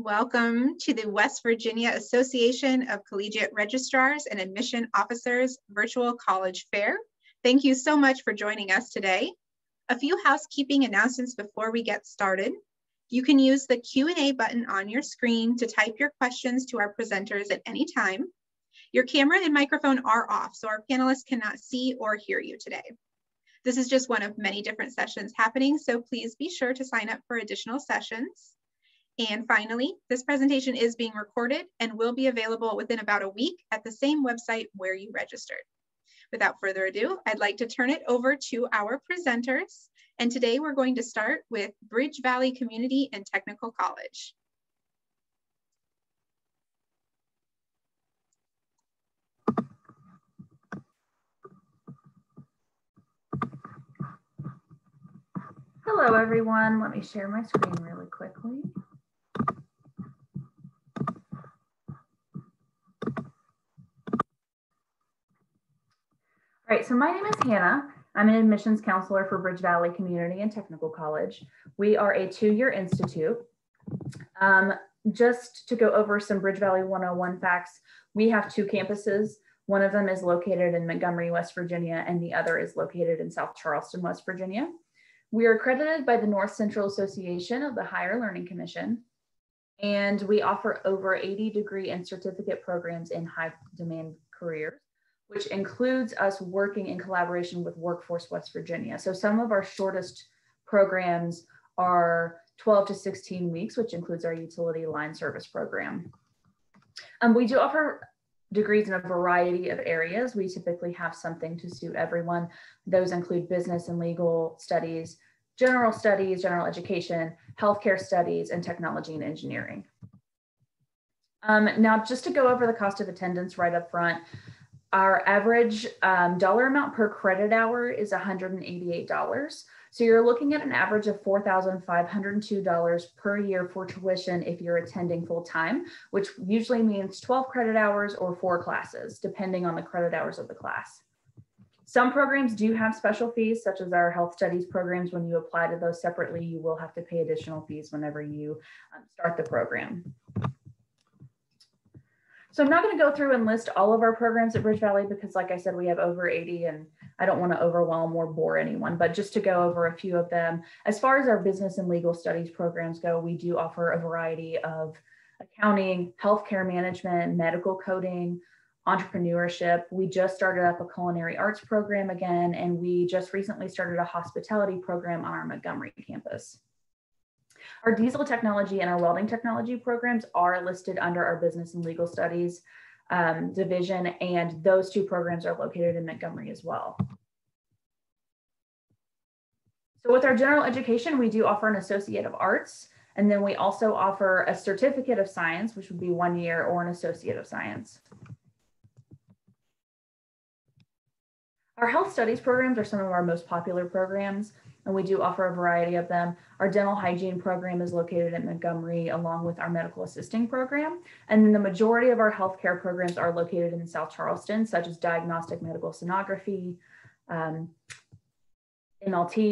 Welcome to the West Virginia Association of Collegiate Registrars and Admission Officers Virtual College Fair. Thank you so much for joining us today. A few housekeeping announcements before we get started. You can use the Q&A button on your screen to type your questions to our presenters at any time. Your camera and microphone are off, so our panelists cannot see or hear you today. This is just one of many different sessions happening, so please be sure to sign up for additional sessions. And finally, this presentation is being recorded and will be available within about a week at the same website where you registered. Without further ado, I'd like to turn it over to our presenters. And today we're going to start with Bridge Valley Community and Technical College. Hello, everyone. Let me share my screen really quickly. All right, so my name is Hannah. I'm an admissions counselor for Bridge Valley Community and Technical College. We are a two-year institute. Just to go over some Bridge Valley 101 facts, we have two campuses. One of them is located in Montgomery, West Virginia, and the other is located in South Charleston, West Virginia. We are accredited by the North Central Association of the Higher Learning Commission, and we offer over 80 degree and certificate programs in high demand careers, which includes us working in collaboration with Workforce West Virginia. So some of our shortest programs are 12 to 16 weeks, which includes our utility line service program. We do offer degrees in a variety of areas. We typically have something to suit everyone. Those include business and legal studies, general education, healthcare studies, and technology and engineering. Now, just to go over the cost of attendance right up front, our average dollar amount per credit hour is $188. So you're looking at an average of $4,502 per year for tuition if you're attending full time, which usually means 12 credit hours or 4 classes, depending on the credit hours of the class. Some programs do have special fees, such as our health studies programs. When you apply to those separately, you will have to pay additional fees whenever you start the program. So I'm not going to go through and list all of our programs at Bridge Valley because, like I said, we have over 80 and I don't want to overwhelm or bore anyone, but just to go over a few of them. As far as our business and legal studies programs go, we do offer a variety of accounting, healthcare management, medical coding, entrepreneurship. We just started up a culinary arts program again, and we just recently started a hospitality program on our Montgomery campus. Our diesel technology and our welding technology programs are listed under our business and legal studies division, and those two programs are located in Montgomery as well. So with our general education, we do offer an Associate of Arts, and then we also offer a Certificate of Science, which would be 1 year, or an Associate of Science. Our health studies programs are some of our most popular programs, and we do offer a variety of them. Our dental hygiene program is located in Montgomery, along with our medical assisting program. And then the majority of our healthcare programs are located in South Charleston, such as diagnostic medical sonography, MLT,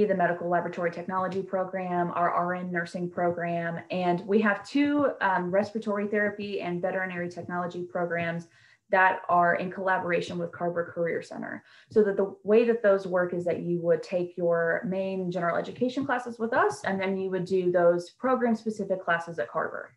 the medical laboratory technology program, our RN nursing program, and we have two respiratory therapy and veterinary technology programs that are in collaboration with Carver Career Center. So that the way that those work is that you would take your main general education classes with us, and then you would do those program-specific classes at Carver.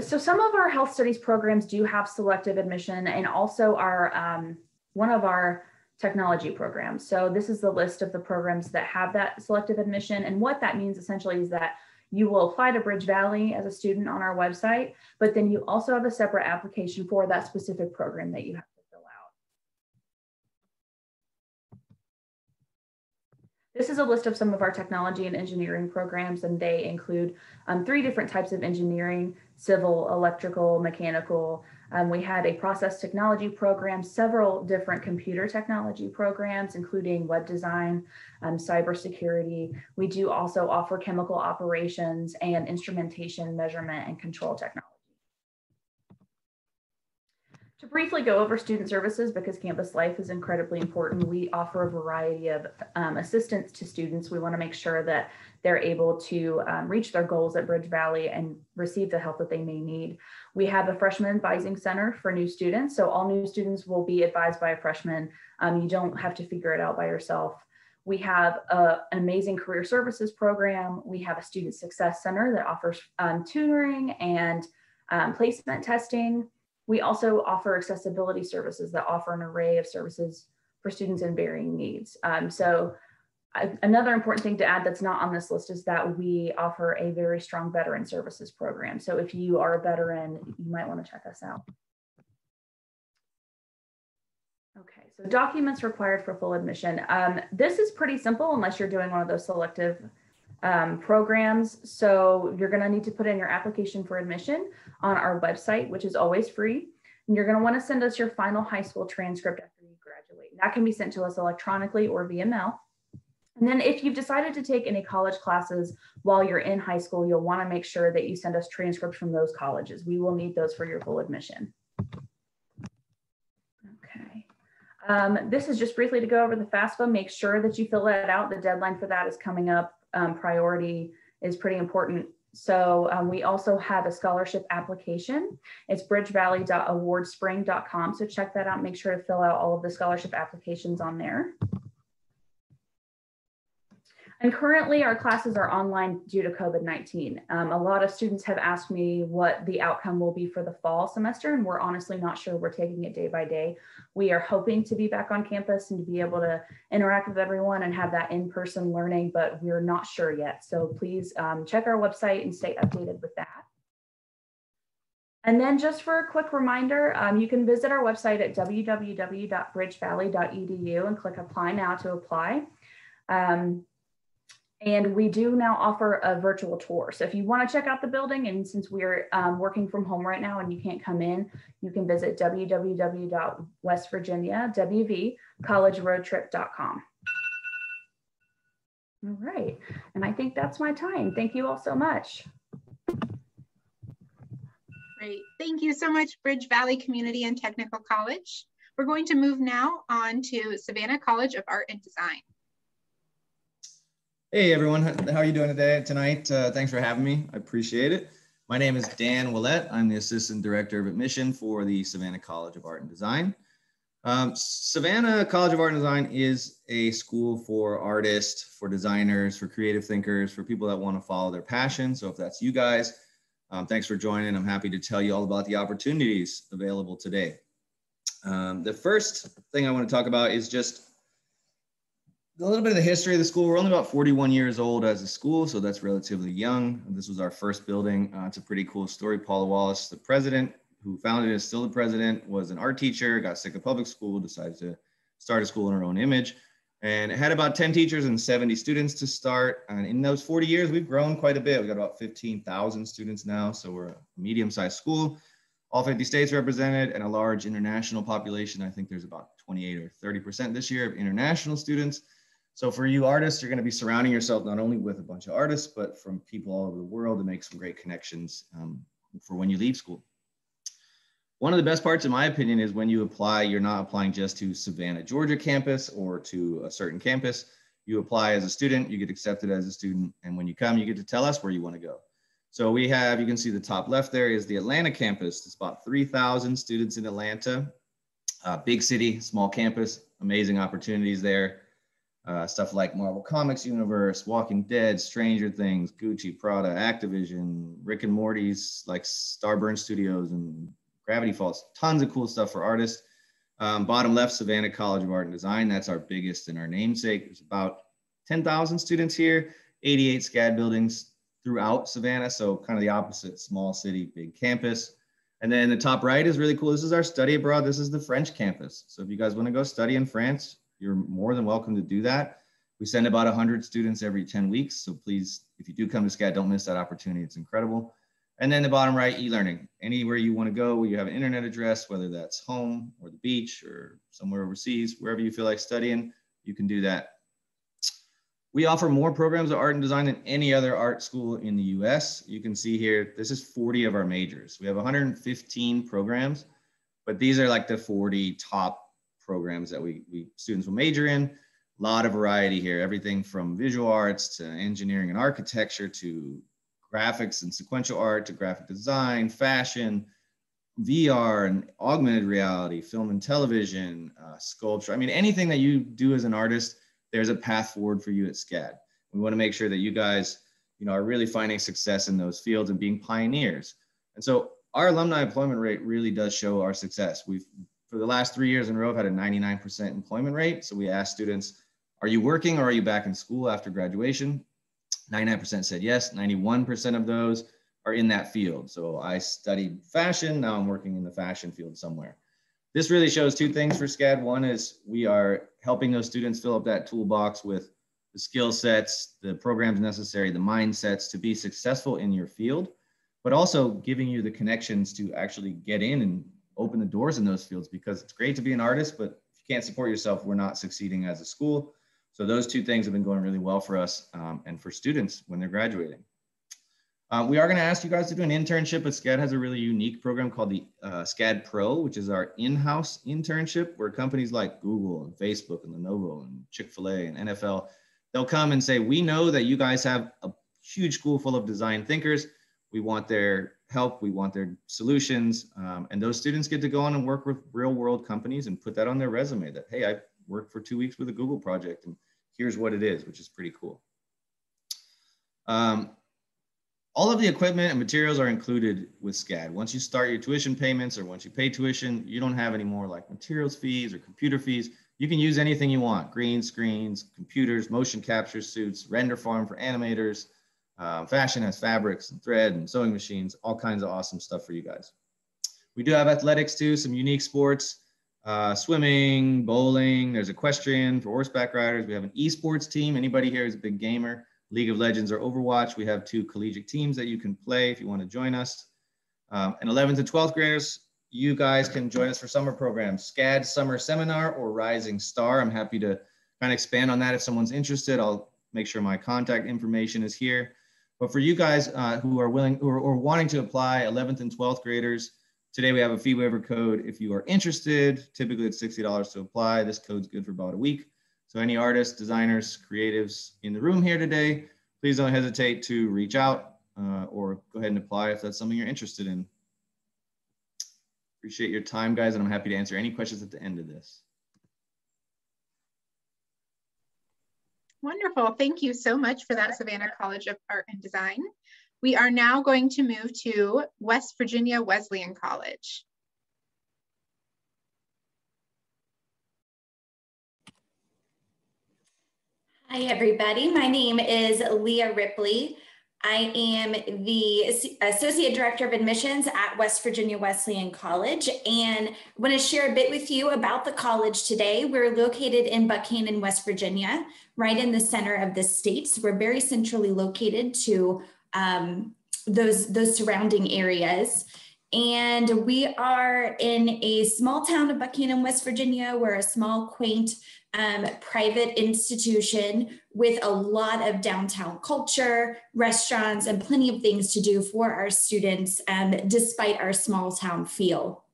So some of our health studies programs do have selective admission, and also our one of our technology programs. So this is the list of the programs that have that selective admission, and what that means essentially is that you will apply to Bridge Valley as a student on our website, but then you also have a separate application for that specific program that you have to fill out. This is a list of some of our technology and engineering programs, and they include 3 different types of engineering: civil, electrical, mechanical. We had a process technology program, several different computer technology programs, including web design, cybersecurity. We do also offer chemical operations and instrumentation, measurement, and control technology. To briefly go over student services, because campus life is incredibly important, we offer a variety of assistance to students. We want to make sure that they're able to reach their goals at Bridge Valley and receive the help that they may need. We have a freshman advising center for new students. So all new students will be advised by a freshman. You don't have to figure it out by yourself. We have an amazing career services program. We have a student success center that offers tutoring and placement testing. We also offer accessibility services that offer an array of services for students in varying needs. Another important thing to add that's not on this list is that we offer a very strong veteran services program. So if you are a veteran, you might want to check us out. Okay, so documents required for full admission. This is pretty simple unless you're doing one of those selective programs. So you're going to need to put in your application for admission on our website, which is always free. And you're going to want to send us your final high school transcript after you graduate. That can be sent to us electronically or via mail. And then if you've decided to take any college classes while you're in high school, you'll want to make sure that you send us transcripts from those colleges. We will need those for your full admission. Okay. This is just briefly to go over the FAFSA. Make sure that you fill that out. The deadline for that is coming up. Priority is pretty important. So we also have a scholarship application. It's bridgevalley.awardspring.com. So check that out. Make sure to fill out all of the scholarship applications on there. And currently our classes are online due to COVID-19. A lot of students have asked me what the outcome will be for the fall semester, and we're honestly not sure. We're taking it day by day. We are hoping to be back on campus and to be able to interact with everyone and have that in-person learning, but we're not sure yet. So please check our website and stay updated with that. And then just for a quick reminder, you can visit our website at www.bridgevalley.edu and click Apply Now to apply. And we do now offer a virtual tour. So if you want to check out the building, and since we're working from home right now and you can't come in, you can visit www.westvirginia.wvcollegeroadtrip.com. All right, and I think that's my time. Thank you all so much. Great, thank you so much, Bridge Valley Community and Technical College. We're going to move now on to Savannah College of Art and Design. Hey everyone, how are you doing tonight? Thanks for having me, I appreciate it. My name is Dan Willett. I'm the Assistant Director of Admission for the Savannah College of Art and Design. Savannah College of Art and Design is a school for artists, for designers, for creative thinkers, for people that want to follow their passion. So if that's you guys, thanks for joining. I'm happy to tell you all about the opportunities available today. The first thing I want to talk about is just a little bit of the history of the school. We're only about 41 years old as a school, so that's relatively young. This was our first building. It's a pretty cool story. Paula Wallace, the president who founded it, is still the president, was an art teacher, got sick of public school, decided to start a school in her own image. And it had about 10 teachers and 70 students to start. And in those 40 years, we've grown quite a bit. We've got about 15,000 students now, so we're a medium-sized school. All 50 states represented and a large international population. I think there's about 28 or 30% this year of international students. So for you artists, you're going to be surrounding yourself not only with a bunch of artists, but from people all over the world to make some great connections for when you leave school. One of the best parts, in my opinion, is when you apply, you're not applying just to Savannah, Georgia campus or to a certain campus. You apply as a student, you get accepted as a student, and when you come, you get to tell us where you want to go. So we have, you can see the top left there is the Atlanta campus. It's about 3,000 students in Atlanta. Big city, small campus, amazing opportunities there. Stuff like Marvel Comics Universe, Walking Dead, Stranger Things, Gucci, Prada, Activision, Rick and Morty's, like Starburn Studios and Gravity Falls, tons of cool stuff for artists. Bottom left, Savannah College of Art and Design. That's our biggest and our namesake. There's about 10,000 students here, 88 SCAD buildings throughout Savannah. So kind of the opposite, small city, big campus. And then the top right is really cool. This is our study abroad. This is the French campus. So if you guys want to go study in France, you're more than welcome to do that. We send about 100 students every 10 weeks. So please, if you do come to SCAD, don't miss that opportunity. It's incredible. And then the bottom right, e-learning. Anywhere you want to go where you have an internet address, whether that's home or the beach or somewhere overseas, wherever you feel like studying, you can do that. We offer more programs of art and design than any other art school in the US. You can see here, this is 40 of our majors. We have 115 programs. but these are like the 40 top programs that students will major in. A lot of variety here, everything from visual arts to engineering and architecture to graphics and sequential art to graphic design, fashion, VR and augmented reality, film and television, sculpture. I mean, anything that you do as an artist, there's a path forward for you at SCAD. We want to make sure that you guys, are really finding success in those fields and being pioneers. And so our alumni employment rate really does show our success. For the last 3 years in a row, have had a 99% employment rate. So we asked students, are you working or are you back in school after graduation? 99% said yes. 91% of those are in that field. So I studied fashion. Now I'm working in the fashion field somewhere. This really shows two things for SCAD. One is we are helping those students fill up that toolbox with the skill sets, the programs necessary, the mindsets to be successful in your field, but also giving you the connections to actually get in and open the doors in those fields, because it's great to be an artist, but if you can't support yourself, we're not succeeding as a school. So those two things have been going really well for us and for students when they're graduating. We are going to ask you guys to do an internship, but SCAD has a really unique program called the SCAD Pro, which is our in-house internship, where companies like Google and Facebook and Lenovo and Chick-fil-A and NFL, they'll come and say, we know that you guys have a huge school full of design thinkers. We want their help. We want their solutions. And those students get to go on and work with real world companies and put that on their resume that, hey, I worked for 2 weeks with a Google project and here's what it is, which is pretty cool. All of the equipment and materials are included with SCAD. Once you start your tuition payments or once you pay tuition, you don't have any more like materials fees or computer fees. You can use anything you want: green screens, computers, motion capture suits, render farm for animators. Fashion has fabrics and thread and sewing machines, all kinds of awesome stuff for you guys. We do have athletics too, some unique sports, swimming, bowling, there's equestrian for horseback riders. We have an esports team. Anybody here is a big gamer? League of Legends or Overwatch. We have 2 collegiate teams that you can play if you want to join us. And 11th and 12th graders, you guys can join us for summer programs, SCAD Summer Seminar or Rising Star. I'm happy to kind of expand on that if someone's interested. I'll make sure my contact information is here. But for you guys who are willing or wanting to apply, 11th and 12th graders, today we have a fee waiver code. If you are interested, typically it's $60 to apply. This code's good for about a week. So any artists, designers, creatives in the room here today, please don't hesitate to reach out or go ahead and apply if that's something you're interested in. Appreciate your time, guys, and I'm happy to answer any questions at the end of this. Wonderful. Thank you so much for that, Savannah College of Art and Design. We are now going to move to West Virginia Wesleyan College. Hi, everybody. My name is Leah Ripley. I am the Associate Director of Admissions at West Virginia Wesleyan College, and I want to share a bit with you about the college today. We're located in Buchanan, West Virginia, right in the center of the state. So we're very centrally located to those surrounding areas. And we are in a small town of Buchanan, West Virginia. We're a small, quaint, private institution with a lot of downtown culture, restaurants, and plenty of things to do for our students, despite our small town feel.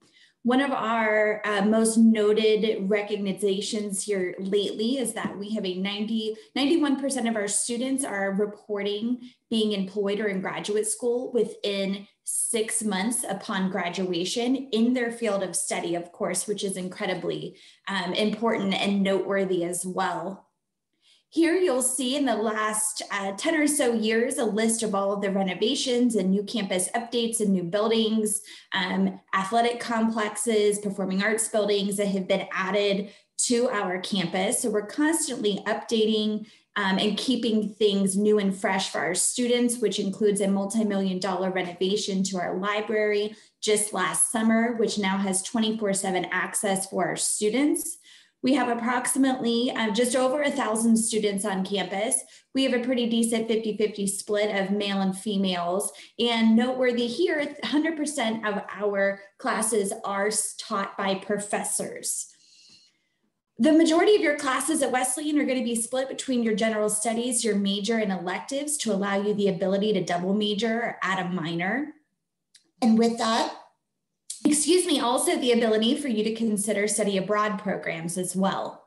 One of our most noted recognitions here lately is that we have a 91% of our students are reporting being employed or in graduate school within 6 months upon graduation in their field of study, of course, which is incredibly important and noteworthy as well. Here you'll see in the last 10 or so years, a list of all of the renovations and new campus updates and new buildings, athletic complexes, performing arts buildings that have been added to our campus. So we're constantly updating and keeping things new and fresh for our students, which includes a multi-million-dollar renovation to our library just last summer, which now has 24/7 access for our students. We have approximately just over 1,000 students on campus. We have a pretty decent 50-50 split of male and females. And noteworthy here, 100% of our classes are taught by professors. The majority of your classes at Wesleyan are going to be split between your general studies, your major, and electives to allow you the ability to double major or add a minor. And with that, Also the ability for you to consider study abroad programs as well.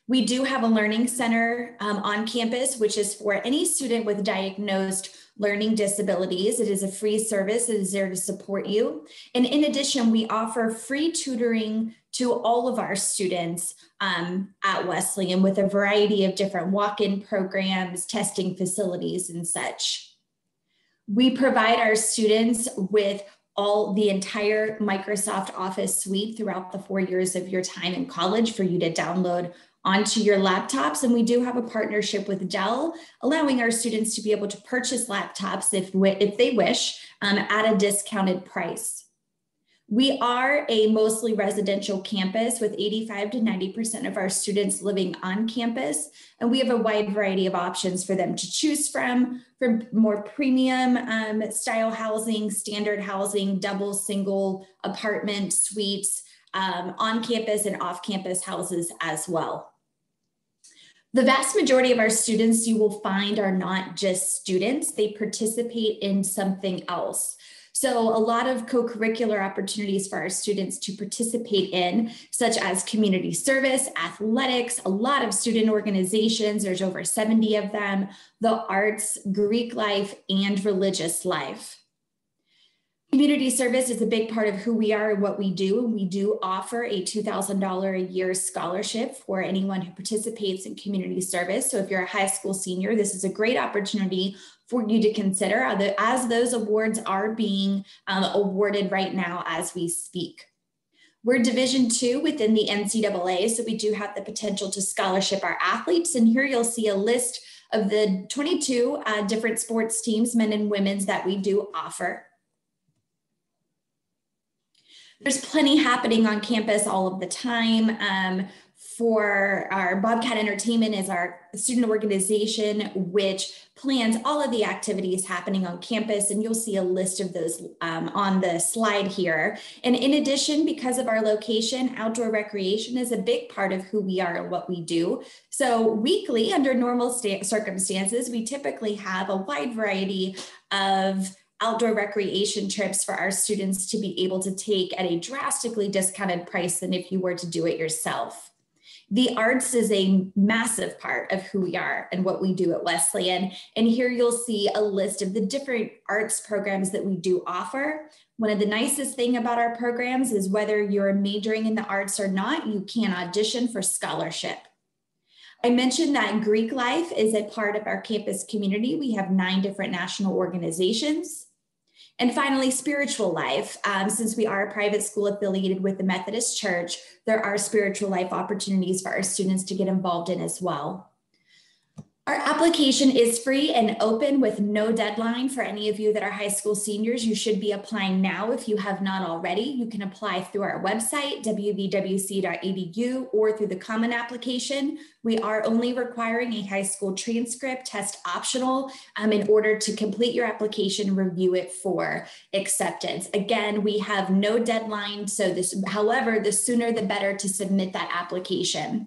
We do have a learning center on campus, which is for any student with diagnosed learning disabilities. It is a free service. It is there to support you. And in addition, we offer free tutoring to all of our students at Wesleyan with a variety of different walk-in programs, testing facilities, and such. We provide our students with the entire Microsoft Office suite throughout the 4 years of your time in college for you to download onto your laptops. And we do have a partnership with Dell, allowing our students to be able to purchase laptops if they wish at a discounted price. We are a mostly residential campus with 85 to 90% of our students living on campus. And we have a wide variety of options for them to choose from more premium style housing, standard housing, double, single apartment suites, on campus and off campus houses as well. The vast majority of our students you will find are not just students, they participate in something else. So a lot of co-curricular opportunities for our students to participate in, such as community service, athletics, a lot of student organizations, there's over 70 of them, the arts, Greek life, and religious life. Community service is a big part of who we are and what we do. And we do offer a $2,000 a year scholarship for anyone who participates in community service. So if you're a high school senior, this is a great opportunity for you to consider as those awards are being awarded right now as we speak. We're Division II within the NCAA, so we do have the potential to scholarship our athletes. And here you'll see a list of the 22 different sports teams, men and women's, that we do offer. There's plenty happening on campus all of the time. For our Bobcat Entertainment is our student organization, which plans all of the activities happening on campus. And you'll see a list of those on the slide here. And in addition, because of our location, outdoor recreation is a big part of who we are and what we do. So weekly, under normal circumstances, we typically have a wide variety of outdoor recreation trips for our students to be able to take at a drastically discounted price than if you were to do it yourself. The arts is a massive part of who we are and what we do at Wesleyan. And here you'll see a list of the different arts programs that we do offer. One of the nicest things about our programs is whether you're majoring in the arts or not, you can audition for scholarship. I mentioned that Greek life is a part of our campus community. We have 9 different national organizations. And finally, spiritual life. Since we are a private school affiliated with the Methodist Church, there are spiritual life opportunities for our students to get involved in as well. Our application is free and open with no deadline. For any of you that are high school seniors, you should be applying now if you have not already. You can apply through our website, wvwc.edu, or through the Common Application. We are only requiring a high school transcript, test optional, in order to complete your application and review it for acceptance. Again, we have no deadline, so however, the sooner the better to submit that application.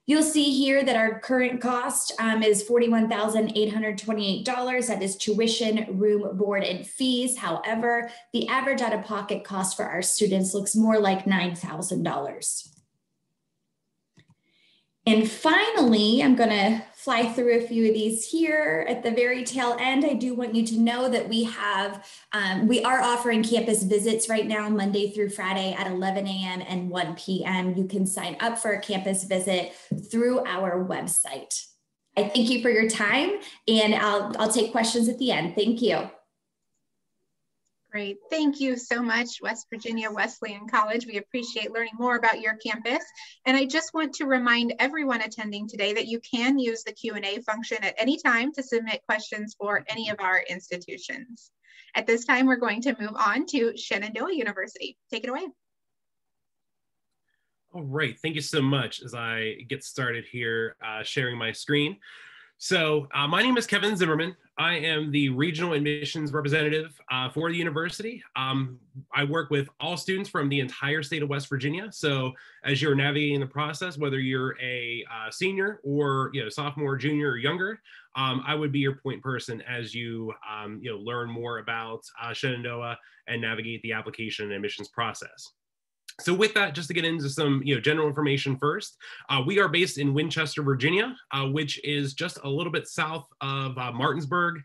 You'll see here that our current cost is $41,828. That is tuition, room, board, and fees. However, the average out-of-pocket cost for our students looks more like $9,000. And finally, I'm going to fly through a few of these here at the very tail end. I do want you to know that we are offering campus visits right now, Monday through Friday at 11 a.m. and 1 p.m. You can sign up for a campus visit through our website. I thank you for your time, and I'll take questions at the end. Thank you. Great. Thank you so much, West Virginia Wesleyan College. We appreciate learning more about your campus. And I just want to remind everyone attending today that you can use the Q&A function at any time to submit questions for any of our institutions. At this time, we're going to move on to Shenandoah University. Take it away. All right. Thank you so much. As I get started here, sharing my screen. So my name is Kevin Zimmerman. I am the regional admissions representative for the university. I work with all students from the entire state of West Virginia. So as you're navigating the process, whether you're a senior or sophomore, junior, or younger, I would be your point person as you learn more about Shenandoah and navigate the application and admissions process. So with that, just to get into some general information first, we are based in Winchester, Virginia, which is just a little bit south of Martinsburg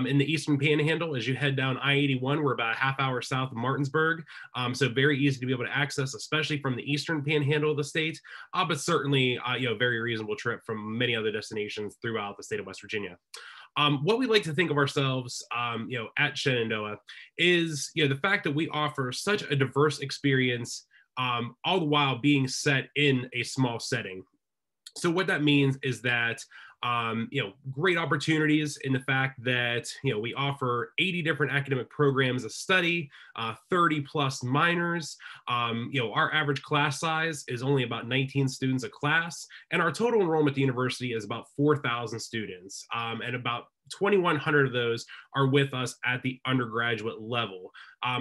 in the Eastern Panhandle. As you head down I-81, we're about a half hour south of Martinsburg, so very easy to be able to access, especially from the Eastern Panhandle of the state, but certainly a very reasonable trip from many other destinations throughout the state of West Virginia. What we like to think of ourselves, at Shenandoah is, the fact that we offer such a diverse experience, all the while being set in a small setting. So what that means is that, great opportunities in the fact that, we offer 80 different academic programs of study, 30 plus minors. Our average class size is only about 19 students a class, and our total enrollment at the university is about 4,000 students, and about 2,100 of those are with us at the undergraduate level.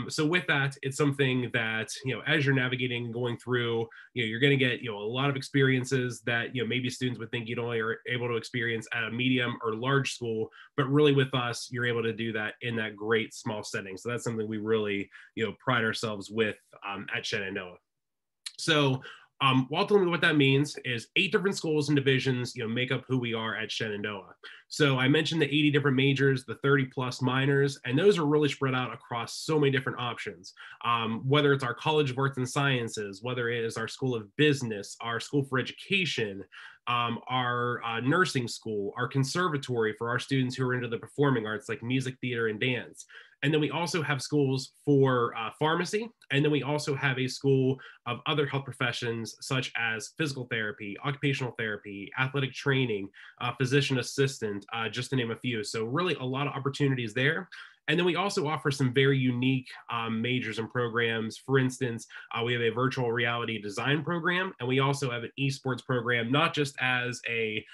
So with that, it's something that, as you're navigating and going through, you're going to get, a lot of experiences that, maybe students would think you'd only are able to experience at a medium or large school, but really with us, you're able to do that in that great small setting. So that's something we really, pride ourselves with at Shenandoah. So ultimately what that means is 8 different schools and divisions, make up who we are at Shenandoah. So I mentioned the 80 different majors, the 30 plus minors, and those are really spread out across so many different options. Whether it's our College of Arts and Sciences, whether it is our School of Business, our School for Education, our nursing school, our conservatory for our students who are into the performing arts like music, theater, and dance. And then we also have schools for pharmacy. And then we also have a school of other health professions such as physical therapy, occupational therapy, athletic training, physician assistant, just to name a few. So really a lot of opportunities there. And then we also offer some very unique majors and programs. For instance, we have a virtual reality design program, and we also have an esports program, not just as a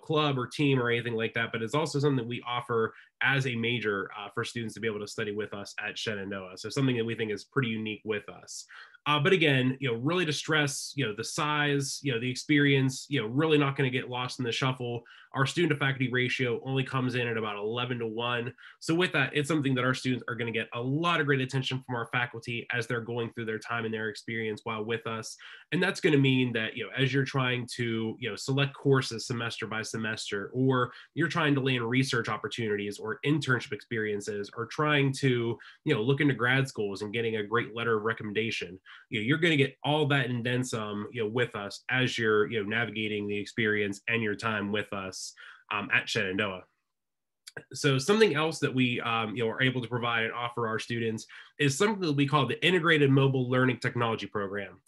club or team or anything like that, but it's also something that we offer as a major for students to be able to study with us at Shenandoah. So something that we think is pretty unique with us. But again, really to stress, the size, the experience, really not going to get lost in the shuffle. Our student to faculty ratio only comes in at about 11-1. So with that, it's something that our students are going to get a lot of great attention from our faculty as they're going through their time and their experience while with us. And that's going to mean that, as you're trying to, select courses semester by semester, or you're trying to land research opportunities or internship experiences, or trying to, look into grad schools and getting a great letter of recommendation, you're going to get all that and then some, with us as you're, navigating the experience and your time with us at Shenandoah. So something else that we are able to provide and offer our students is something that we call the Integrated Mobile Learning Technology Program.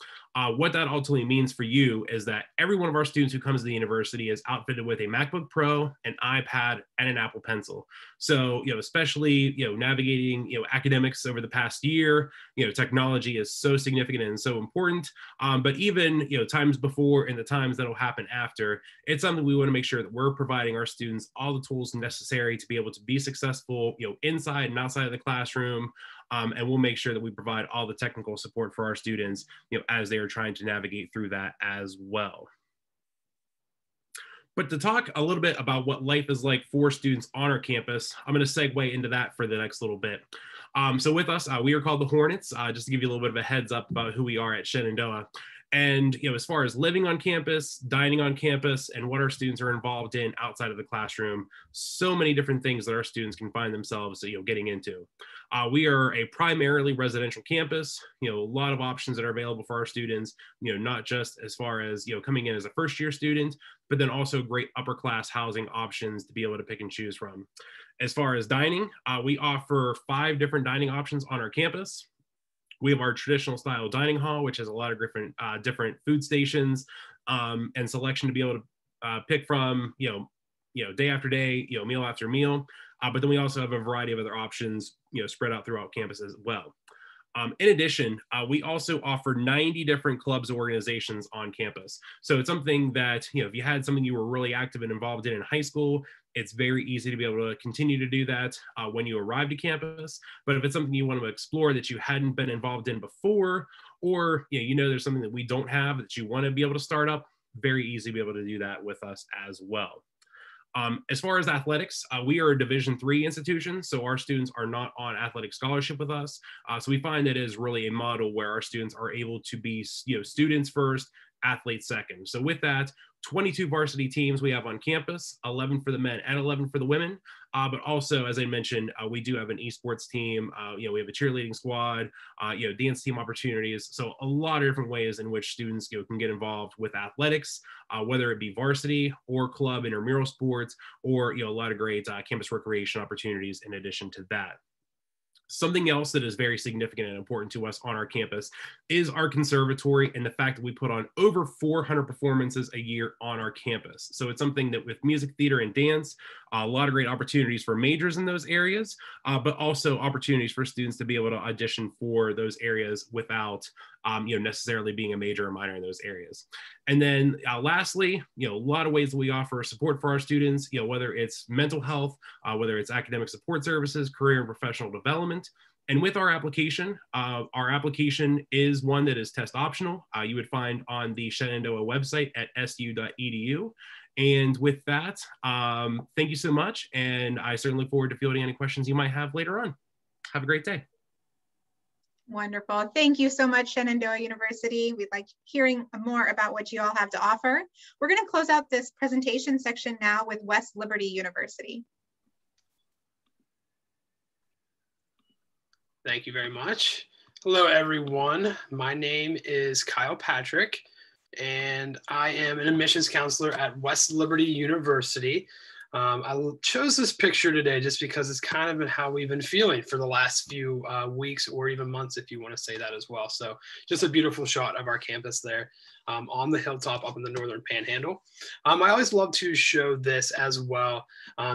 What that ultimately means for you is that every one of our students who comes to the university is outfitted with a MacBook Pro, an iPad, and an Apple Pencil. So, especially, navigating, academics over the past year, technology is so significant and so important. But even, times before and the times that'll happen after, it's something we want to make sure that we're providing our students all the tools necessary to be able to be successful, inside and outside of the classroom. And we'll make sure that we provide all the technical support for our students, as they are trying to navigate through that as well. But to talk a little bit about what life is like for students on our campus, I'm going to segue into that for the next little bit. So with us, we are called the Hornets, just to give you a little bit of a heads up about who we are at Shenandoah. And, as far as living on campus, dining on campus, and what our students are involved in outside of the classroom, so many different things that our students can find themselves, getting into. We are a primarily residential campus, a lot of options that are available for our students, not just as far as, coming in as a first year student, but then also great upper class housing options to be able to pick and choose from. As far as dining, we offer 5 different dining options on our campus. We have our traditional style dining hall, which has a lot of different food stations and selection to be able to pick from, day after day, meal after meal. But then we also have a variety of other options, spread out throughout campus as well. In addition, we also offer 90 different clubs and organizations on campus. So it's something that, if you had something you were really active and involved in high school, it's very easy to be able to continue to do that when you arrive to campus. But if it's something you want to explore that you hadn't been involved in before, or there's something that we don't have that you want to be able to start up, very easy to be able to do that with us as well. As far as athletics, we are a Division III institution, so our students are not on athletic scholarship with us. So we find that it is really a model where our students are able to be, students first, athletes second. So with that, 22 varsity teams we have on campus, 11 for the men and 11 for the women. But also, as I mentioned, we do have an esports team. We have a cheerleading squad, dance team opportunities. So a lot of different ways in which students can get involved with athletics, whether it be varsity or club intramural sports, or a lot of great campus recreation opportunities in addition to that. Something else that is very significant and important to us on our campus is our conservatory and the fact that we put on over 400 performances a year on our campus. So it's something that with music, theater, and dance, a lot of great opportunities for majors in those areas, but also opportunities for students to be able to audition for those areas without necessarily being a major or minor in those areas. And then lastly, a lot of ways that we offer support for our students, whether it's mental health, whether it's academic support services, career and professional development. And with our application is one that is test optional. You would find on the Shenandoah website at su.edu. And with that, thank you so much. And I certainly look forward to fielding any questions you might have later on. Have a great day. Wonderful. Thank you so much, Shenandoah University. We'd like hearing more about what you all have to offer. We're going to close out this presentation section now with West Liberty University. Thank you very much. Hello, everyone. My name is Kyle Patrick, and I am an admissions counselor at West Liberty University. I chose this picture today just because it's kind of been how we've been feeling for the last few weeks or even months, if you want to say that as well. So just a beautiful shot of our campus there on the hilltop up in the northern panhandle. I always love to show this as well.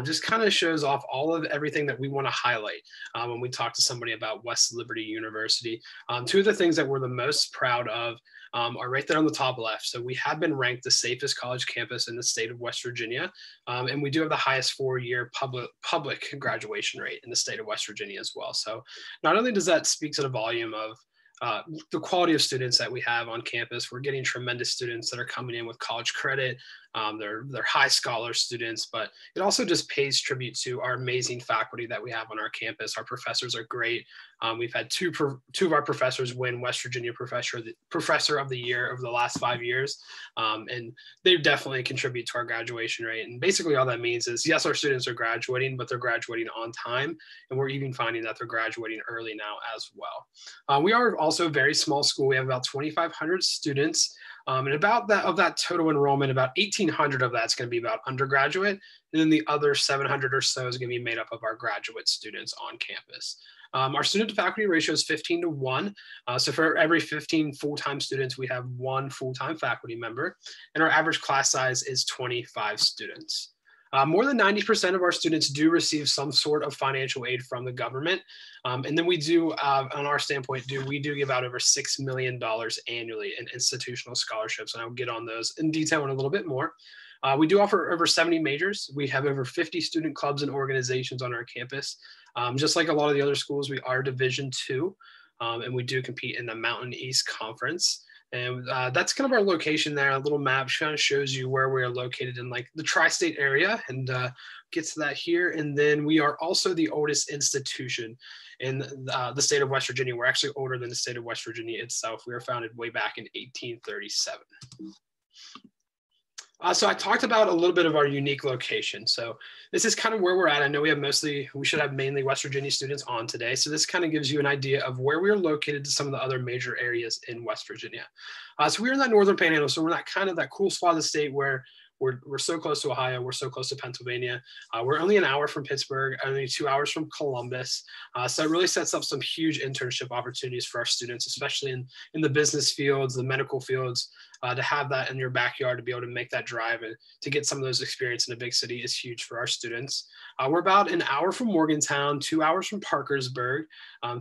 Just kind of shows off all of everything that we want to highlight when we talk to somebody about West Liberty University. Two of the things that we're the most proud of are right there on the top left. So we have been ranked the safest college campus in the state of West Virginia. And we do have the highest four-year public graduation rate in the state of West Virginia as well. So not only does that speak to the volume of the quality of students that we have on campus, we're getting tremendous students that are coming in with college credit. They're high scholar students, but it also just pays tribute to our amazing faculty that we have on our campus. Our professors are great. We've had two of our professors win West Virginia Professor of the Year over the last 5 years. And they definitely contribute to our graduation rate. And basically all that means is, yes, our students are graduating, but they're graduating on time. And we're even finding that they're graduating early now as well. We are also a very small school. We have about 2,500 students. And about that, of that total enrollment, about 1,800 of that's going to be about undergraduate. And then the other 700 or so is going to be made up of our graduate students on campus. Our student to faculty ratio is 15:1. So for every 15 full-time students, we have one full-time faculty member. And our average class size is 25 students. More than 90% of our students do receive some sort of financial aid from the government. And then we do, on our standpoint, we do give out over $6 million annually in institutional scholarships. And I'll get on those in detail in a little bit more. We do offer over 70 majors. We have over 50 student clubs and organizations on our campus. Just like a lot of the other schools, we are Division II, and we do compete in the Mountain East Conference. And that's kind of our location there. A little map kind of shows you where we are located in like the tri-state area, and gets to that here. And then we are also the oldest institution in the state of West Virginia. We're actually older than the state of West Virginia itself. We were founded way back in 1837. So I talked about a little bit of our unique location. So this is kind of where we're at. I know we should have mainly West Virginia students on today. So this kind of gives you an idea of where we're located to some of the other major areas in West Virginia. So we're in that northern panhandle. So we're not kind of that cool spot of the state where we're so close to Ohio, we're so close to Pennsylvania. We're only an hour from Pittsburgh, only 2 hours from Columbus. So it really sets up some huge internship opportunities for our students, especially in the business fields, the medical fields, to have that in your backyard, to be able to make that drive and to get some of those experience in a big city is huge for our students. We're about an hour from Morgantown, 2 hours from Parkersburg,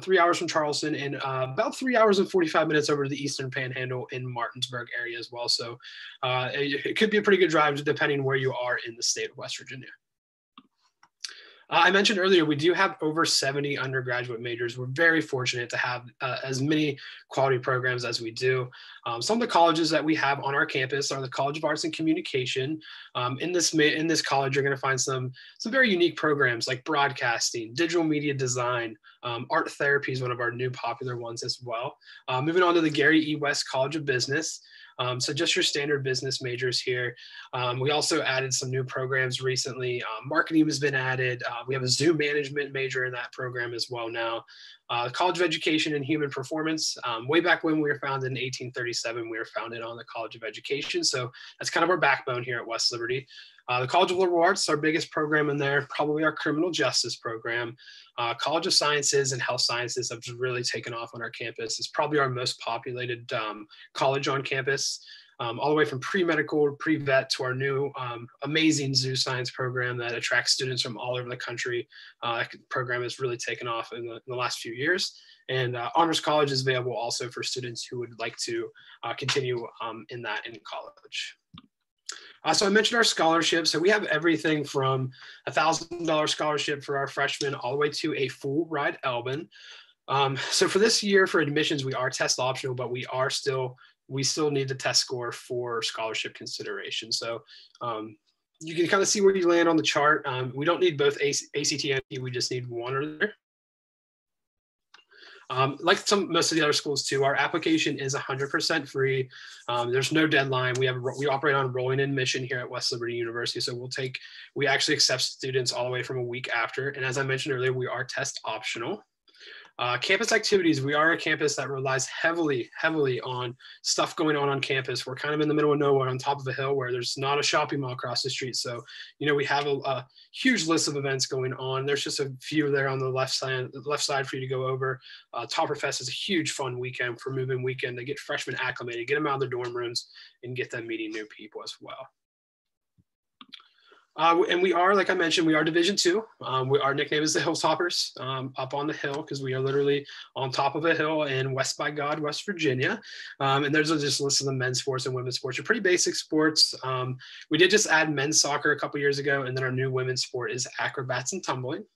3 hours from Charleston, and about 3 hours and 45 minutes over to the Eastern Panhandle in Martinsburg area as well. So it could be a pretty good drive depending where you are in the state of West Virginia. I mentioned earlier, we do have over 70 undergraduate majors. We're very fortunate to have as many quality programs as we do. Some of the colleges that we have on our campus are the College of Arts and Communication. In this college, you're going to find some very unique programs like broadcasting, digital media design, art therapy is one of our new popular ones as well. Moving on to the Gary E. West College of Business. So just your standard business majors here. We also added some new programs recently. Marketing has been added. We have a Zoom management major in that program as well now. College of Education and Human Performance. Way back when we were founded in 1837, we were founded on the College of Education. So that's kind of our backbone here at West Liberty. The College of Liberal Arts, our biggest program in there, probably our criminal justice program. College of Sciences and Health Sciences have really taken off on our campus. It's probably our most populated college on campus, all the way from pre-medical, pre-vet to our new amazing zoo science program that attracts students from all over the country. That program has really taken off in the last few years. And Honors College is available also for students who would like to continue in college. So I mentioned our scholarships. So we have everything from a $1,000 scholarship for our freshmen all the way to a full ride Elbin. So for this year for admissions, we are test optional, but we still need the test score for scholarship consideration. So you can kind of see where you land on the chart. We don't need both ACT and AP, we just need one or the other. Like most of the other schools too, our application is 100% free. There's no deadline. We operate on rolling admission here at West Liberty University. So we actually accept students all the way from a week after. And as I mentioned earlier, we are test optional. Campus activities, we are a campus that relies heavily on stuff going on campus. We're kind of in the middle of nowhere on top of a hill where there's not a shopping mall across the street. So, we have a huge list of events going on. There's just a few there on the left side for you to go over. Topperfest is a huge fun weekend for moving weekend to get freshmen acclimated, get them out of their dorm rooms and get them meeting new people as well. And we are, like I mentioned, we are Division II. Our nickname is the Hilltoppers, up on the hill, because we are literally on top of a hill in West by God, West Virginia. And there's just a list of the men's sports and women's sports. They're pretty basic sports. We did just add men's soccer a couple years ago, and then our new women's sport is acrobats and tumbling.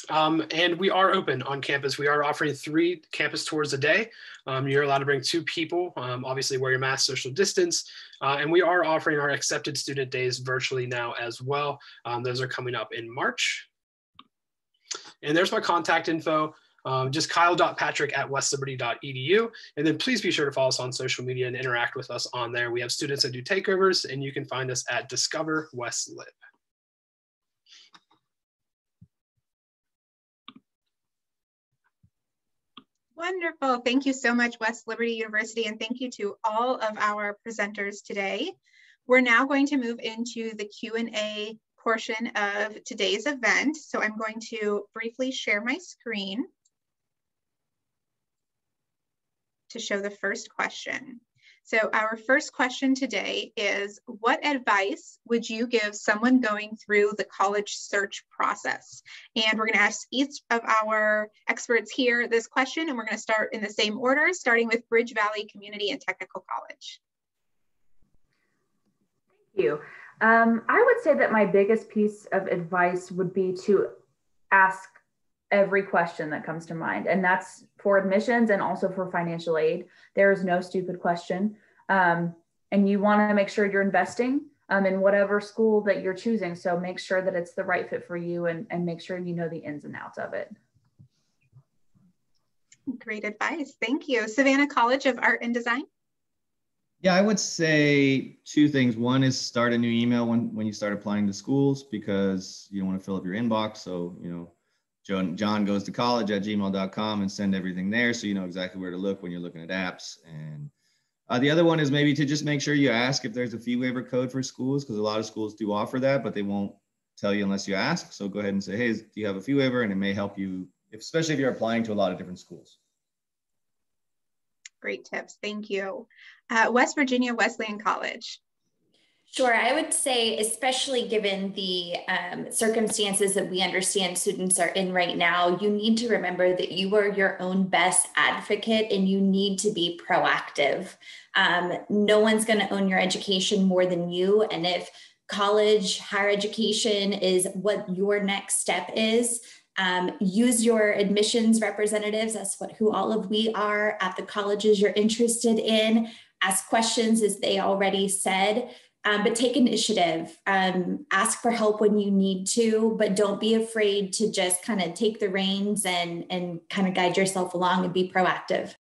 And we are open on campus. We are offering 3 campus tours a day. You're allowed to bring 2 people, obviously wear your mask, social distance. And we are offering our accepted student days virtually now as well. Those are coming up in March. And there's my contact info. Just kyle.patrick@westliberty.edu. And then please be sure to follow us on social media and interact with us on there. We have students that do takeovers, and you can find us at Discover West Lib. Wonderful. Thank you so much, West Liberty University, and thank you to all of our presenters today. We're now going to move into the Q&A portion of today's event. So I'm going to briefly share my screen to show the first question. So our first question today is, what advice would you give someone going through the college search process? And we're going to ask each of our experts here this question, and we're going to start in the same order, starting with Bridge Valley Community and Technical College. Thank you. I would say that my biggest piece of advice would be to ask every question that comes to mind. And that's for admissions and also for financial aid. There is no stupid question. And you want to make sure you're investing in whatever school that you're choosing. So make sure that it's the right fit for you and make sure you know the ins and outs of it. Great advice. Thank you. Savannah College of Art and Design. Yeah, I would say 2 things. One is start a new email when you start applying to schools, because you don't want to fill up your inbox. So, John goes to college @gmail.com and send everything there, so you know exactly where to look when you're looking at apps. And the other one is maybe to just make sure you ask if there's a fee waiver code for schools, because a lot of schools do offer that, but they won't tell you unless you ask. So go ahead and say, hey, do you have a fee waiver? And it may help you, especially if you're applying to a lot of different schools. Great tips. Thank you. West Virginia Wesleyan College. Sure, I would say, especially given the circumstances that we understand students are in right now, you need to remember that you are your own best advocate and you need to be proactive. No one's going to own your education more than you. And if college, higher education is what your next step is, use your admissions representatives. That's who all of we are at the colleges you're interested in. Ask questions, as they already said. But take initiative, ask for help when you need to, but don't be afraid to just kind of take the reins and kind of guide yourself along and be proactive.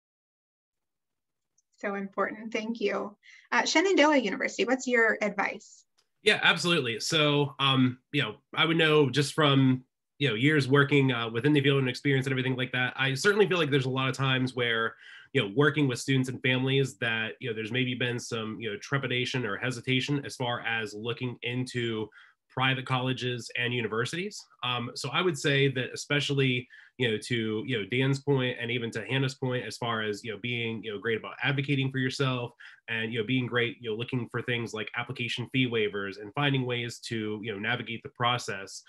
So important. Thank you. Shenandoah University, what's your advice? Yeah, absolutely. So, I would know just from, years working within the field and experience and everything like that, I certainly feel like there's a lot of times where working with students and families that, there's maybe been some, trepidation or hesitation as far as looking into private colleges and universities. So I would say that especially, to, Dan's point and even to Hannah's point, as far as, being, great about advocating for yourself and, being great, looking for things like application fee waivers and finding ways to, navigate the process.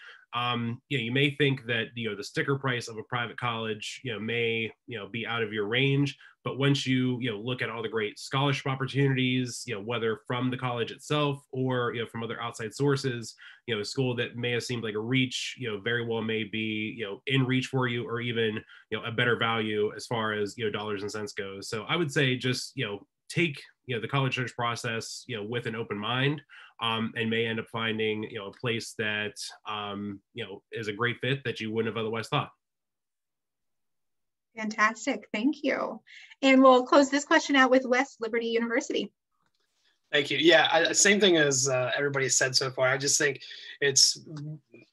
You may think that, the sticker price of a private college, may, be out of your range. But once you, look at all the great scholarship opportunities, whether from the college itself or, from other outside sources, a school that may have seemed like a reach, very well may be, in reach for you or even, a better value as far as, dollars and cents goes. So I would say just, take, the college search process, with an open mind, and may end up finding, a place that, is a great fit that you wouldn't have otherwise thought. Fantastic. Thank you. And we'll close this question out with West Liberty University. Thank you. Yeah, same thing as everybody said so far. I just think it's,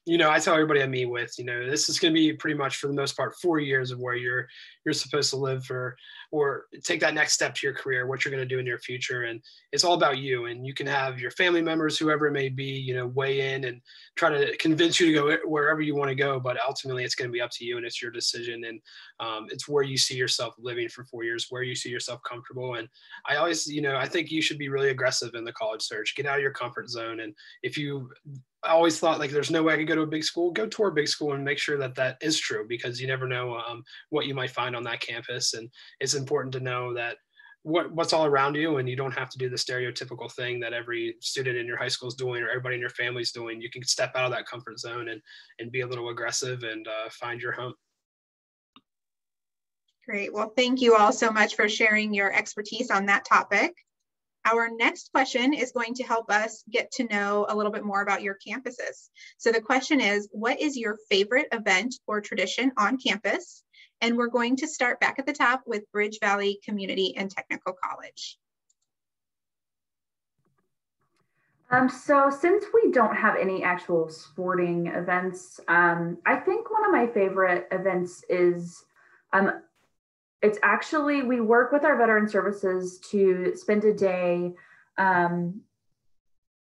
I tell everybody I meet with, this is going to be pretty much for the most part 4 years of where you're supposed to live for, or take that next step to your career, what you're going to do in your future. And it's all about you. And you can have your family members, whoever it may be, weigh in and try to convince you to go wherever you want to go. But ultimately, it's going to be up to you and it's your decision. And it's where you see yourself living for 4 years, where you see yourself comfortable. And I always, I think you should be really aggressive in the college search, get out of your comfort zone. And if you I always thought like there's no way I could go to a big school, go tour a big school and make sure that that is true, because you never know what you might find on that campus. And it's important to know that what's all around you, and you don't have to do the stereotypical thing that every student in your high school is doing or everybody in your family is doing. You can step out of that comfort zone and be a little aggressive and find your home. Great. Well, thank you all so much for sharing your expertise on that topic. Our next question is going to help us get to know a little bit more about your campuses. So the question is, what is your favorite event or tradition on campus? And we're going to start back at the top with Bridge Valley Community and Technical College. So since we don't have any actual sporting events, I think one of my favorite events is, it's actually, we work with our veteran services to spend a day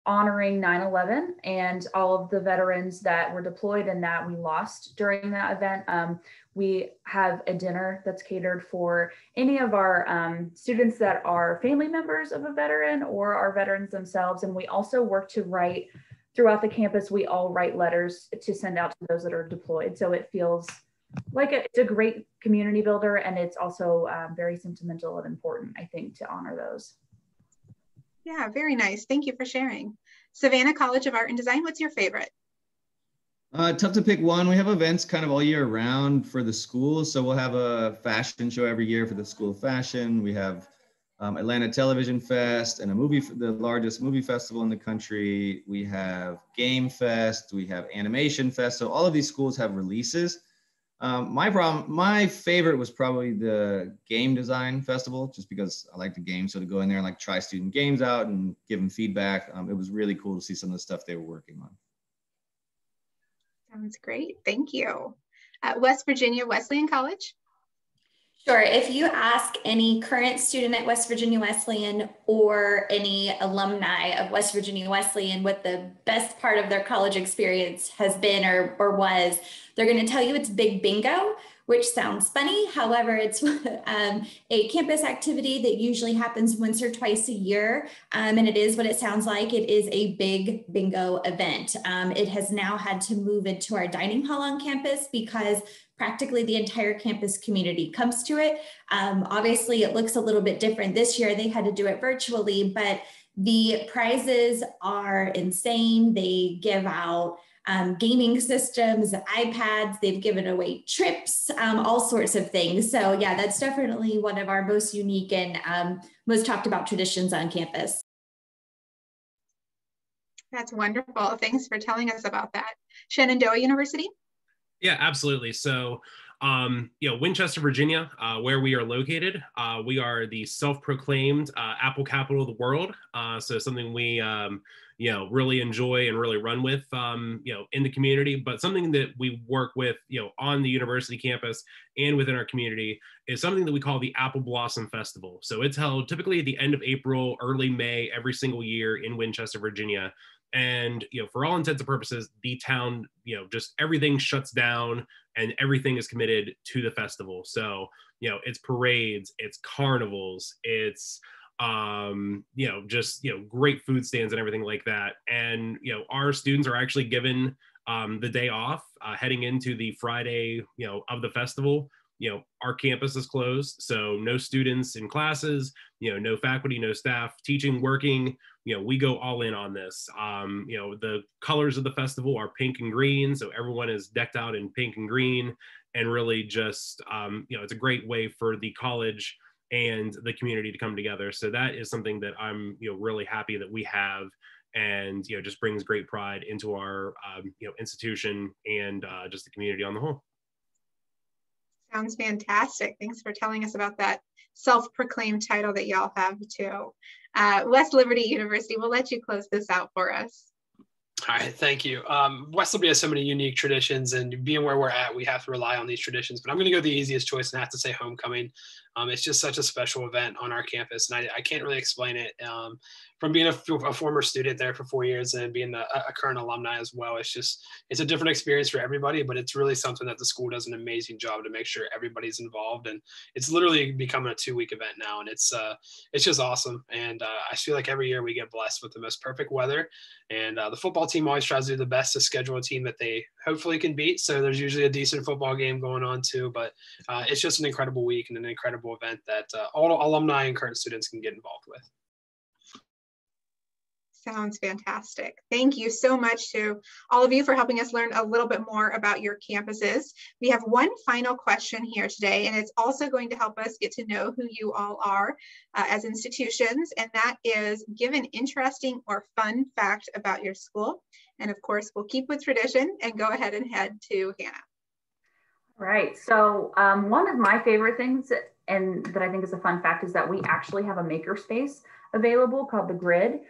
honoring 9/11 and all of the veterans that were deployed and that we lost during that event. We have a dinner that's catered for any of our students that are family members of a veteran or are veterans themselves. And we also work to write throughout the campus. We all write letters to send out to those that are deployed. So it feels like it's a great community builder, and it's also very sentimental and important, I think, to honor those. Yeah, very nice. Thank you for sharing. Savannah College of Art and Design, what's your favorite? Tough to pick one. We have events kind of all year round for the school. So we'll have a fashion show every year for the School of Fashion. We have Atlanta Television Fest and the largest movie festival in the country. We have Game Fest. We have Animation Fest. So all of these schools have releases. My favorite was probably the Game Design Festival, just because I like the game. So to go in there and like try student games out and give them feedback, it was really cool to see some of the stuff they were working on. Sounds great. Thank you. At West Virginia Wesleyan College. Sure. If you ask any current student at West Virginia Wesleyan or any alumni of West Virginia Wesleyan what the best part of their college experience has been or was, they're going to tell you it's big bingo. which sounds funny. However, it's a campus activity that usually happens once or twice a year. And it is what it sounds like. It is a big bingo event. It has now had to move into our dining hall on campus because practically the entire campus community comes to it. Obviously, it looks a little bit different this year. They had to do it virtually, but the prizes are insane. They give out gaming systems, iPads, they've given away trips, all sorts of things. So yeah, that's definitely one of our most unique and most talked about traditions on campus. That's wonderful. Thanks for telling us about that. Shenandoah University? Yeah, absolutely. So, Winchester, Virginia, where we are located, we are the self-proclaimed Apple capital of the world. So something we, really enjoy and really run with, in the community, but something that we work with, on the university campus and within our community is something that we call the Apple Blossom Festival. So it's held typically at the end of April, early May, every single year in Winchester, Virginia. And, for all intents and purposes, the town, just everything shuts down and everything is committed to the festival. So, it's parades, it's carnivals, it's, great food stands and everything like that. And, our students are actually given the day off heading into the Friday, of the festival. Our campus is closed, so no students in classes, no faculty, no staff, teaching, working. We go all in on this. The colors of the festival are pink and green, so everyone is decked out in pink and green, and really just, it's a great way for the college and the community to come together. So that is something that I'm, really happy that we have, and, just brings great pride into our, institution and just the community on the whole. Sounds fantastic. Thanks for telling us about that self-proclaimed title that y'all have too. West Liberty University, we'll let you close this out for us. All right, thank you. West Liberty has so many unique traditions, and being where we're at, we have to rely on these traditions. But I'm going to go the easiest choice and have to say homecoming. It's just such a special event on our campus, and I can't really explain it. From being a former student there for 4 years and being a current alumni as well, it's a different experience for everybody, but it's really something that the school does an amazing job to make sure everybody's involved. And it's literally becoming a 2-week event now, and it's just awesome. And I feel like every year we get blessed with the most perfect weather, and the football team always tries to do the best to schedule a team that they hopefully can beat. So there's usually a decent football game going on too, but it's just an incredible week and an incredible event that all alumni and current students can get involved with. Sounds fantastic. Thank you so much to all of you for helping us learn a little bit more about your campuses. We have one final question here today, and it's also going to help us get to know who you all are as institutions, and that is, give an interesting or fun fact about your school. And of course, we'll keep with tradition and go ahead and head to Hannah. Right, so one of my favorite things, and that I think is a fun fact, is that we actually have a makerspace available called the Grid.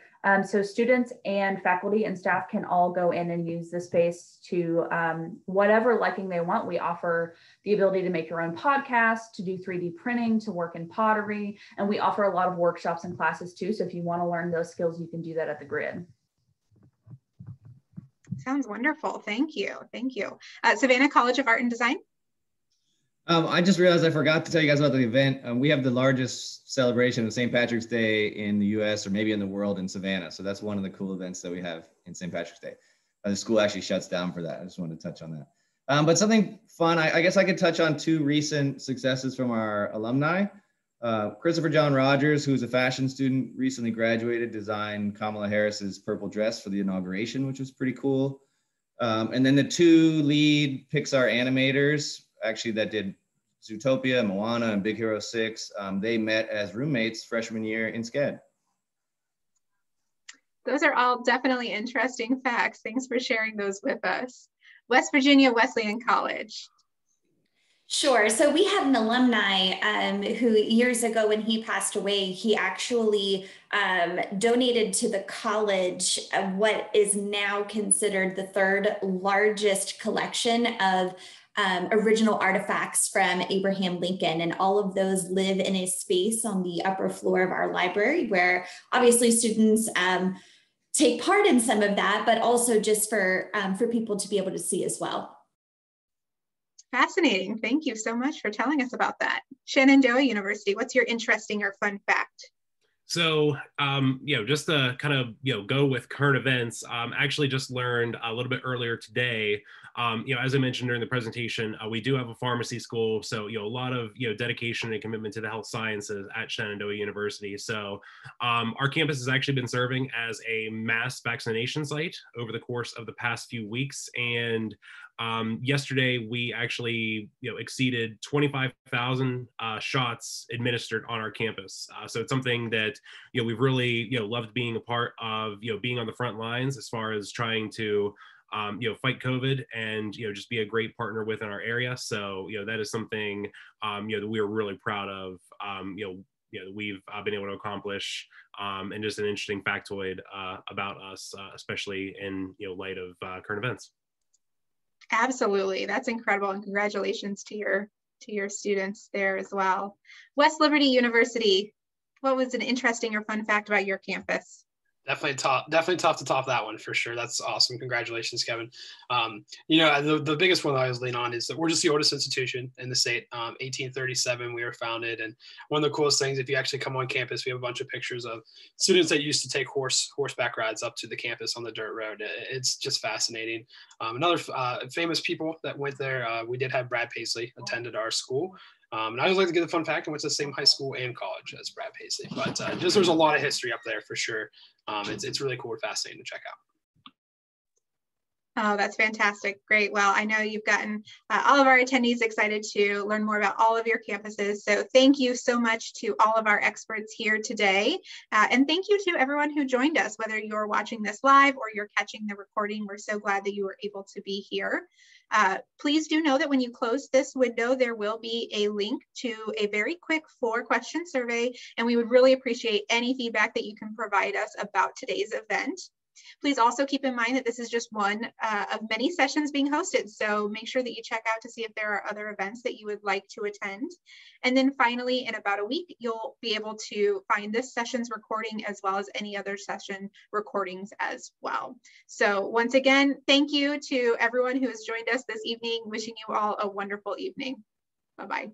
So students and faculty and staff can all go in and use the space to whatever liking they want. We offer the ability to make your own podcast, to do 3D printing, to work in pottery, and we offer a lot of workshops and classes too. So if you want to learn those skills, you can do that at the Grid. Sounds wonderful. Thank you. Thank you. Savannah College of Art and Design. I just realized I forgot to tell you guys about the event. We have the largest celebration of St. Patrick's Day in the US, or maybe in the world, in Savannah. So that's one of the cool events that we have in St. Patrick's Day. The school actually shuts down for that. I just wanted to touch on that. But something fun, I guess I could touch on 2 recent successes from our alumni. Christopher John Rogers, who's a fashion student, recently graduated, designed Kamala Harris's purple dress for the inauguration, which was pretty cool. And then the 2 lead Pixar animators, actually, that did Zootopia, Moana, and Big Hero 6, they met as roommates freshman year in SCED. Those are all definitely interesting facts. Thanks for sharing those with us. West Virginia Wesleyan College. Sure. So we had an alumni who years ago, when he passed away, he actually donated to the college what is now considered the 3rd largest collection of original artifacts from Abraham Lincoln. And all of those live in a space on the upper floor of our library, where obviously students take part in some of that, but also just for people to be able to see as well. Fascinating. Thank you so much for telling us about that. Shenandoah University, what's your interesting or fun fact? So, just to kind of, go with current events, actually just learned a little bit earlier today, as I mentioned during the presentation, we do have a pharmacy school. So, a lot of, dedication and commitment to the health sciences at Shenandoah University. So our campus has actually been serving as a mass vaccination site over the course of the past few weeks. And yesterday, we actually, exceeded 25,000 shots administered on our campus. So it's something that, we've really, loved being a part of, being on the front lines as far as trying to, fight COVID and, just be a great partner within our area. So, that is something, that we are really proud of, that we've been able to accomplish, and just an interesting factoid about us, especially in, light of current events. Absolutely. That's incredible. And congratulations to your students there as well. West Liberty University, what was an interesting or fun fact about your campus? Definitely tough to top that one for sure. That's awesome. Congratulations, Kevin. The biggest one that I always lean on is that we're just the oldest institution in the state. 1837, we were founded. And one of the coolest things, if you actually come on campus, we have a bunch of pictures of students that used to take horseback rides up to the campus on the dirt road. It's just fascinating. Another famous people that went there, we did have Brad Paisley attended our school. And I always like to give a fun fact, I went to the same high school and college as Brad Paisley, but just there's a lot of history up there for sure. It's really cool and fascinating to check out. Oh, that's fantastic. Great. Well, I know you've gotten all of our attendees excited to learn more about all of your campuses. So thank you so much to all of our experts here today. And thank you to everyone who joined us, whether you're watching this live or you're catching the recording. We're so glad that you were able to be here. Please do know that when you close this window, there will be a link to a very quick 4-question survey, and we would really appreciate any feedback that you can provide us about today's event. Please also keep in mind that this is just one of many sessions being hosted, so make sure that you check out to see if there are other events that you would like to attend. And then finally, in about a week, you'll be able to find this session's recording as well as any other session recordings as well. So once again, thank you to everyone who has joined us this evening. Wishing you all a wonderful evening. Bye-bye.